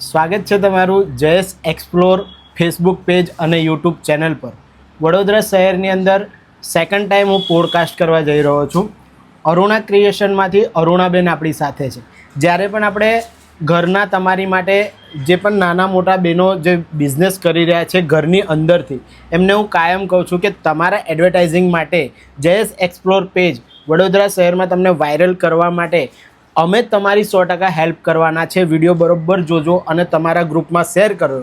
સ્વાગત છે તમારું જયેશ એક્સપ્લોર ફેસબુક પેજ અને યુટ્યુબ ચેનલ પર। વડોદરા શહેરની અંદર સેકન્ડ ટાઈમ હું પોડકાસ્ટ કરવા જઈ રહ્યો છું। અરુણા ક્રિએશનમાંથી અરુણાબેન આપણી સાથે છે। જ્યારે પણ આપણે ઘરના તમારી માટે જે પણ નાના મોટા બહેનો જે બિઝનેસ કરી રહ્યા છે ઘરની અંદરથી, એમને હું કાયમ કહું છું કે તમારા એડવર્ટાઇઝિંગ માટે જયેશ એક્સપ્લોર પેજ વડોદરા શહેરમાં તમને વાયરલ કરવા માટે અમે તમારી 100% હેલ્પ કરવાના છે। વિડીયો બરોબર જોજો અને તમારા ગ્રુપમાં શેર કરો।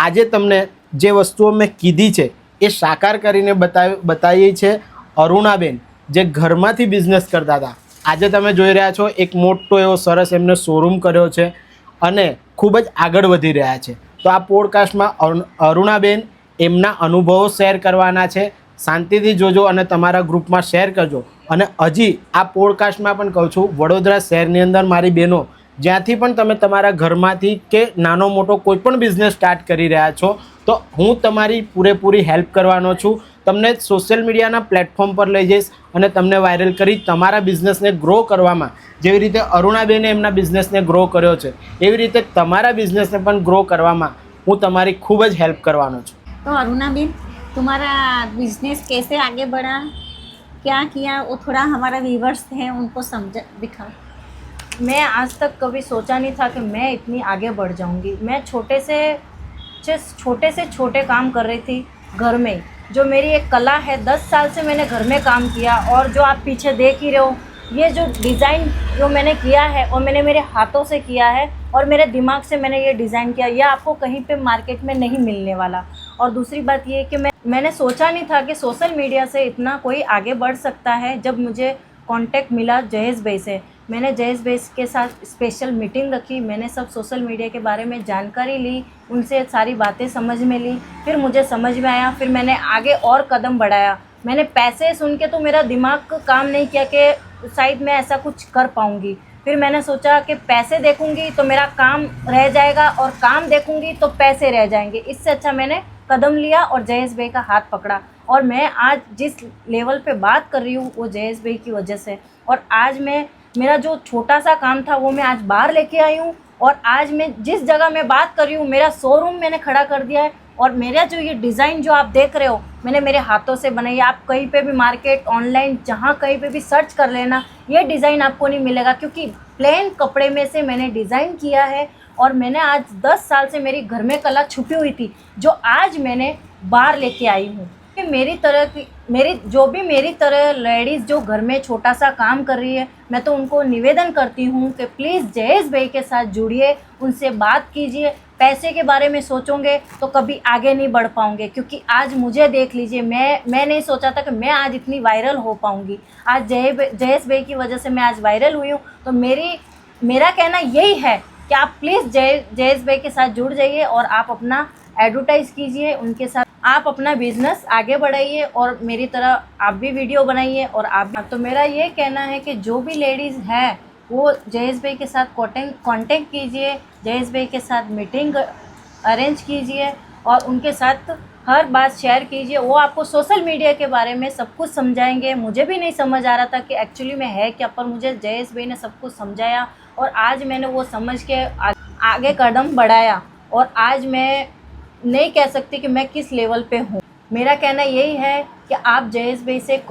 આજે તમને જે વસ્તુઓ મેં કીધી છે એ સાકાર કરીને બતાવી છે અરુણાબેન, જે ઘરમાંથી બિઝનેસ કરતા હતા। આજે તમે જોઈ રહ્યા છો એક મોટો એવો સરસ એમને શોરૂમ કર્યો છે અને ખૂબ જ આગળ વધી રહ્યા છે। તો આ પોડકાસ્ટમાં અરુણાબેન એમના અનુભવો શેર કરવાના છે। શાંતિથી જોજો અને તમારા ગ્રુપમાં શેર કરજો। અને હજી આ પોડકાસ્ટમાં પણ કહું છું, વડોદરા શહેરની અંદર મારી બહેનો જ્યાંથી પણ તમે તમારા ઘરમાંથી કે નાનો મોટો કોઈ પણ બિઝનેસ સ્ટાર્ટ કરી રહ્યા છો, તો હું તમારી પૂરેપૂરી હેલ્પ કરવાનો છું। તમને સોશિયલ મીડિયાના પ્લેટફોર્મ પર લઈ જઈશ અને તમને વાયરલ કરી તમારા બિઝનેસને ગ્રો કરવામાં, જેવી રીતે અરુણાબેને એમના બિઝનેસને ગ્રો કર્યો છે એવી રીતે તમારા બિઝનેસને પણ ગ્રો કરવામાં હું તમારી ખૂબ જ હેલ્પ કરવાનો છું। तो अरुणा बेन, तुम्हारा बिजनेस कैसे आगे बढ़ा, क्या किया, वो थोड़ा हमारा व्यूवर्स हैं उनको समझ दिखाओ। मैं आज तक कभी सोचा नहीं था कि मैं इतनी आगे बढ़ जाऊंगी। मैं छोटे से छोटे काम कर रही थी घर में। जो मेरी एक कला है, 10 साल से मैंने घर में काम किया और जो आप पीछे देख ही रहे हो, ये जो डिज़ाइन जो मैंने किया है और मैंने मेरे हाथों से किया है और मेरे दिमाग से मैंने ये डिज़ाइन किया, यह आपको कहीं पे मार्केट में नहीं मिलने वाला। और दूसरी बात ये कि मैंने सोचा नहीं था कि सोशल मीडिया से इतना कोई आगे बढ़ सकता है। जब मुझे कांटेक्ट मिला जयेश भाई से, मैंने जयेश भाई के साथ स्पेशल मीटिंग रखी। मैंने सब सोशल मीडिया के बारे में जानकारी ली, उनसे सारी बातें समझ में ली, फिर मुझे समझ में आया, फिर मैंने आगे और कदम बढ़ाया। मैंने पैसे सुन के तो मेरा दिमाग काम नहीं किया कि शायद मैं ऐसा कुछ कर पाऊँगी। फिर मैंने सोचा कि पैसे देखूंगी तो मेरा काम रह जाएगा और काम देखूंगी तो पैसे रह जाएंगे। इससे अच्छा मैंने कदम लिया और जयेश भाई का हाथ पकड़ा। और मैं आज जिस लेवल पे बात कर रही हूँ वो जयेश भाई की वजह से। और आज मैं मेरा जो छोटा सा काम था वो मैं आज बाहर लेके आई हूँ। और आज मैं जिस जगह मैं बात कर रही हूँ, मेरा शोरूम मैंने खड़ा कर दिया है। और मेरा जो ये डिज़ाइन जो आप देख रहे हो, मैंने मेरे हाथों से बनाई है। आप कहीं पे भी मार्केट ऑनलाइन जहाँ कहीं पे भी सर्च कर लेना, ये डिज़ाइन आपको नहीं मिलेगा, क्योंकि प्लेन कपड़े में से मैंने डिज़ाइन किया है। और मैंने आज 10 साल से मेरी घर में कला छुपी हुई थी, जो आज मैंने बाहर लेके आई हूँ। मेरी तरह लेडीज़ जो घर में छोटा सा काम कर रही है, मैं तो उनको निवेदन करती हूँ कि प्लीज़ जयेश भाई के साथ जुड़िए, उनसे बात कीजिए। पैसे के बारे में सोचोगे तो कभी आगे नहीं बढ़ पाओगे, क्योंकि आज मुझे देख लीजिए, मैं नहीं सोचा था कि मैं आज इतनी वायरल हो पाऊँगी। आज जयेश भाई की वजह से मैं आज वायरल हुई हूँ। तो मेरा कहना यही है कि आप प्लीज़ जयेश भाई के साथ जुड़ जाइए और आप अपना एडवर्टाइज़ कीजिए, उनके साथ आप अपना बिजनेस आगे बढ़ाइए और मेरी तरह आप भी वीडियो बनाइए। और आप भी, तो मेरा ये कहना है कि जो भी लेडीज़ है वो जयेश भाई के साथ कांटेक्ट कीजिए, जयेश भाई के साथ मीटिंग अरेंज कीजिए और उनके साथ हर बात शेयर कीजिए। वो आपको सोशल मीडिया के बारे में सब कुछ समझाएंगे। मुझे भी नहीं समझ आ रहा था कि एक्चुअली में है क्या, पर मुझे जयेश भाई ने सब कुछ समझाया और आज मैंने वो समझ के आगे कदम बढ़ाया। और आज मैं नहीं कह सकती कि मैं किस लेवल पे हूँ। मेरा कहना यही है कि आप जयेश भाई से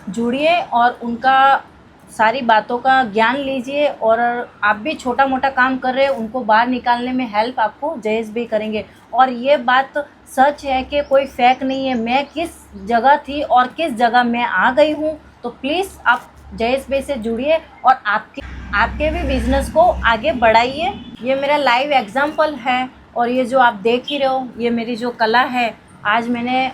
जुड़िए और उनका सारी बातों का ज्ञान लीजिए। और आप भी छोटा मोटा काम कर रहे हैं, उनको बाहर निकालने में हेल्प आपको जयेश भाई करेंगे। और ये बात सच है कि कोई फेक नहीं है। मैं किस जगह थी और किस जगह मैं आ गई हूँ। तो प्लीज़ आप जयेश भाई से जुड़िए और आपके भी बिज़नेस को आगे बढ़ाइए। ये मेरा लाइव एग्जाम्पल है और ये जो आप देख ही रहे हो, ये मेरी जो कला है, आज मैंने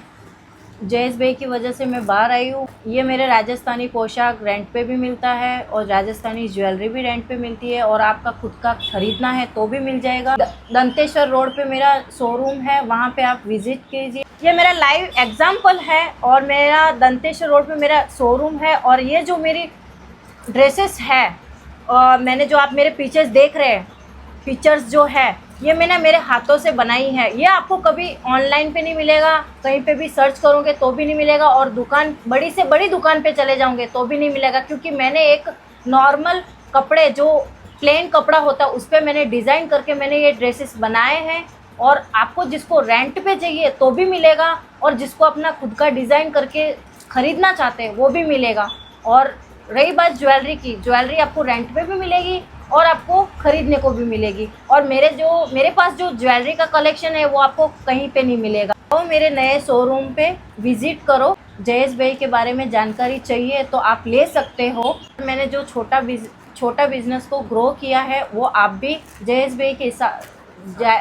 जयेश भाई की वजह से मैं बाहर आई हूँ। ये मेरे राजस्थानी पोशाक रेंट पे भी मिलता है और राजस्थानी ज्वेलरी भी रेंट पे मिलती है। और आपका खुद का ख़रीदना है तो भी मिल जाएगा। दंतेश्वर रोड पे मेरा शोरूम है, वहाँ पे आप विज़िट कीजिए। ये मेरा लाइव एग्जाम्पल है और मेरा दंतेश्वर रोड पे मेरा शोरूम है। और ये जो मेरी ड्रेसेस है और मैंने जो आप मेरे पीछे देख रहे हैं पिक्चर्स जो है, ये मैंने मेरे हाथों से बनाई है। ये आपको कभी ऑनलाइन पे नहीं मिलेगा, कहीं पे भी सर्च करोगे तो भी नहीं मिलेगा, और दुकान बड़ी से बड़ी दुकान पे चले जाओगे तो भी नहीं मिलेगा, क्योंकि मैंने एक नॉर्मल कपड़े जो प्लेन कपड़ा होता है उस पर मैंने डिज़ाइन करके मैंने ये ड्रेसेस बनाए हैं। और आपको जिसको रेंट पे चाहिए तो भी मिलेगा, और जिसको अपना खुद का डिज़ाइन करके ख़रीदना चाहते हैं वो भी मिलेगा। और रही बात ज्वेलरी की, ज्वेलरी आपको रेंट पे भी मिलेगी और आपको ख़रीदने को भी मिलेगी। और मेरे पास जो ज्वेलरी का कलेक्शन है वो आपको कहीं पे नहीं मिलेगा। तो मेरे नए शोरूम पे विज़िट करो। जयेश भाई के बारे में जानकारी चाहिए तो आप ले सकते हो। मैंने जो छोटा बिजनेस को ग्रो किया है वो आप भी जयेश भाई के साथ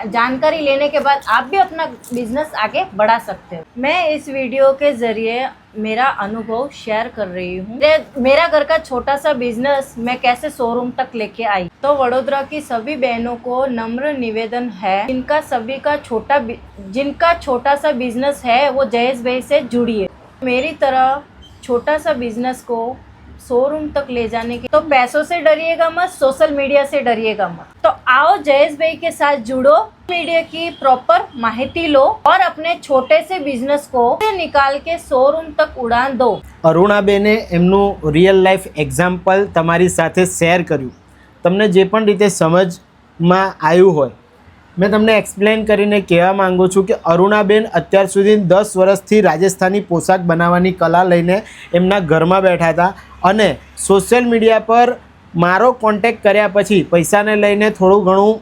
जानकारी लेने के बाद आप भी अपना बिजनेस आगे बढ़ा सकते हो। मैं इस वीडियो के ज़रिए मेरा अनुभव शेयर कर रही हूँ। मेरा घर का छोटा सा बिजनेस मैं कैसे शोरूम तक लेके आई। तो वडोदरा की सभी बहनों को नम्र निवेदन है, जिनका छोटा सा बिजनेस है वो जयेश भाई से जुड़िए। मेरी तरह छोटा सा बिजनेस को शोरूम तक ले जाने की तो पैसों से डरिएगा मत, सोशल मीडिया से डरिएगा मत। तो आओ जयेश भाई के साथ जुड़ो, मीडिया की प्रॉपर माहिती लो और अपने छोटे से बिजनेस को निकाल के शोरूम तक उड़ान दो। અરુણાબેને એમનું રિયલ લાઈફ એક્ઝામ્પલ તમારી સાથે શેર કર્યું। તમને જે પણ રીતે સમજમાં આવ્યું હોય મેં તમને એક્સપ્લેન કરીને કહેવા માગું છું કે અરુણાબેન અત્યાર સુધી 10 વર્ષથી રાજસ્થાની પોશાક બનાવવાની કલા લઈને એમના ઘરમાં બેઠા હતા અને સોશિયલ મીડિયા પર મારો કોન્ટેક્ટ કર્યા પછી પૈસાને લઈને થોડું ઘણું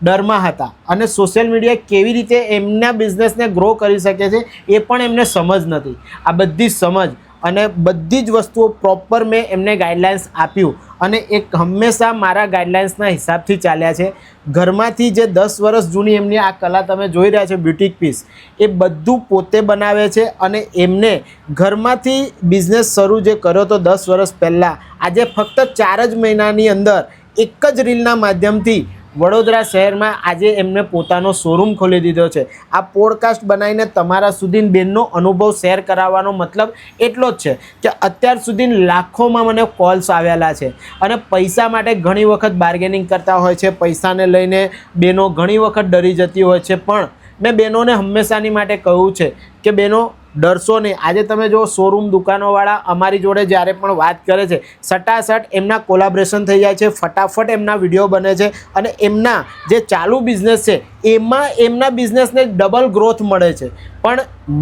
ડરમાં હતા અને સોશિયલ મીડિયા કેવી રીતે એમના બિઝનેસને ગ્રો કરી શકે છે એ પણ એમને સમજ નથી। આ બધી સમજ અને બધી જ વસ્તુઓ પ્રોપર મેં એમને ગાઈડલાઇન્સ આપ્યું અને એક હંમેશા મારા ગાઈડલાઇન્સના હિસાબથી ચાલ્યા છે। ઘરમાંથી જે 10 વર્ષ જૂની એમની આ કલા તમે જોઈ રહ્યા છો બ્યુટિક પીસ એ બધું પોતે બનાવે છે અને એમને ઘરમાંથી બિઝનેસ શરૂ જે કર્યો તો 10 વર્ષ પહેલાં આજે ફક્ત 4 જ મહિનાની અંદર એક જ રીલના માધ્યમથી વડોદરા શહેરમાં આજે એમને પોતાનો શોરૂમ ખોલી દીધો છે। આ પોડકાસ્ટ બનાવીને તમારા સુધી બેનનો અનુભવ શેર કરાવવાનો મતલબ એટલો જ છે કે અત્યાર સુધી લાખોમાં મને કોલ્સ આવેલા છે અને પૈસા માટે ઘણી વખત બાર્ગેનિંગ કરતા હોય છે, પૈસાને લઈને બેનો ઘણી વખત ડરી જતી હોય છે। પણ મેં બહેનોને હંમેશાની માટે કહ્યું છે કે બહેનો ડરશો નહીં। આજે તમે જો શોરૂમ દુકાનોવાળા અમારી જોડે જ્યારે પણ વાત કરે છે સટાસટ એમના કોલાબ્રેશન થઈ જાય છે, ફટાફટ એમના વિડીયો બને છે અને એમના જે ચાલુ બિઝનેસ છે એમાં એમના બિઝનેસને ડબલ ગ્રોથ મળે છે। પણ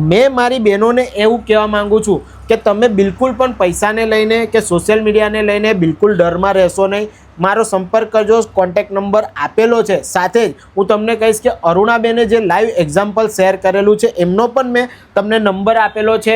મેં મારી બહેનોને એવું કહેવા માગું છું કે તમે બિલકુલ પણ પૈસાને લઈને કે સોશિયલ મીડિયાને લઈને બિલકુલ ડરમાં રહેશો નહીં। મારો સંપર્ક કરજો, કોન્ટેક્ટ નંબર આપેલો છે। સાથે જ હું તમને કહીશ કે અરુણાબેને જે લાઈવ એક્ઝામ્પલ શેર કરેલું છે એમનો પણ મેં તમને નંબર આપેલો છે,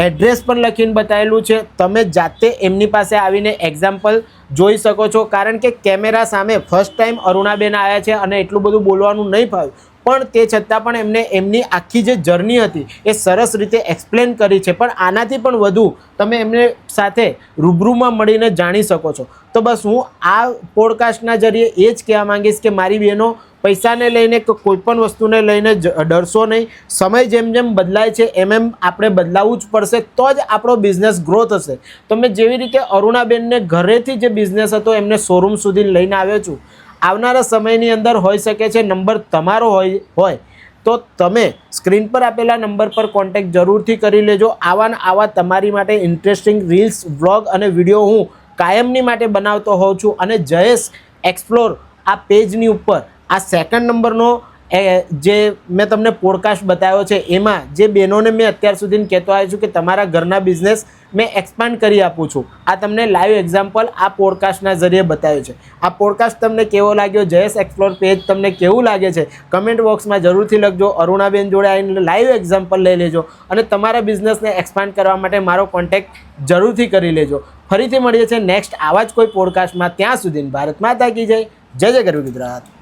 એડ્રેસ પણ લખીને બતાવેલું છે। તમે જાતે એમની પાસે આવીને એક્ઝામ્પલ જોઈ શકો છો। કારણ કે કેમેરા સામે ફર્સ્ટ ટાઈમ અરુણાબેન આવ્યા છે અને એટલું બધું બોલવાનું નહીં ફાવ્યું પણ તે છતાં પણ એમને એમની આખી જે જર્ની હતી એ સરસ રીતે એક્સપ્લેન કરી છે। પણ આનાથી પણ વધુ તમે એમને સાથે રૂબરૂમાં મળીને જાણી શકો છો। તો બસ હું આ પોડકાસ્ટના જરીએ એ જ કહેવા માંગીશ કે મારી બહેનો પૈસાને લઈને કે કોઈ પણ વસ્તુને લઈને ડરશો નહીં। સમય જેમ જેમ બદલાય છે એમ આપણે બદલાવવું જ પડશે તો જ આપણો બિઝનેસ ગ્રો થશે। તો મેં જેવી રીતે અરુણાબેનને ઘરેથી જે બિઝનેસ હતો એમને શોરૂમ સુધી લઈને આવ્યો છું। આવનારા સમયની અંદર હોઈ શકે છે નંબર તમારો હોય તો તમે સ્ક્રીન પર આપેલા નંબર પર કોન્ટેક્ટ જરૂરથી કરી લેજો। આવા તમારી માટે ઇન્ટરેસ્ટિંગ રીલ્સ, વ્લોગ અને વિડીયો હું કાયમની માટે બનાવતો હોઉં છું। અને જયેશ એક્સપ્લોર આ પેજની ઉપર આ સેકન્ડ નંબરનો જે મેં તમને પોડકાસ્ટ બતાવ્યો છે એમાં જે બહેનોને મેં અત્યાર સુધી કહેતો આવ્યો છું કે તમારા ઘરના બિઝનેસ મેં એક્સપાન્ડ કરી આપું છું। આ તમને લાઈવ એક્ઝામ્પલ આ પોડકાસ્ટના જરીએ બતાવ્યું છે। આ પોડકાસ્ટ તમને કેવો લાગ્યો, જયેશ એક્સપ્લોર પેજ તમને કેવું લાગે છે કમેન્ટ બોક્સમાં જરૂરથી લખજો। અરુણાબેન જોડે આવીને લાઈવ એક્ઝામ્પલ લઈ લેજો અને તમારા બિઝનેસને એક્સપાન્ડ કરવા માટે મારો કોન્ટેક્ટ જરૂરથી કરી લેજો। ફરીથી મળીએ છીએ નેક્સ્ટ આવા જ કોઈ પોડકાસ્ટમાં। ત્યાં સુધી ભારત માતા કી જય, જય જય ગરવી ગુજરાત।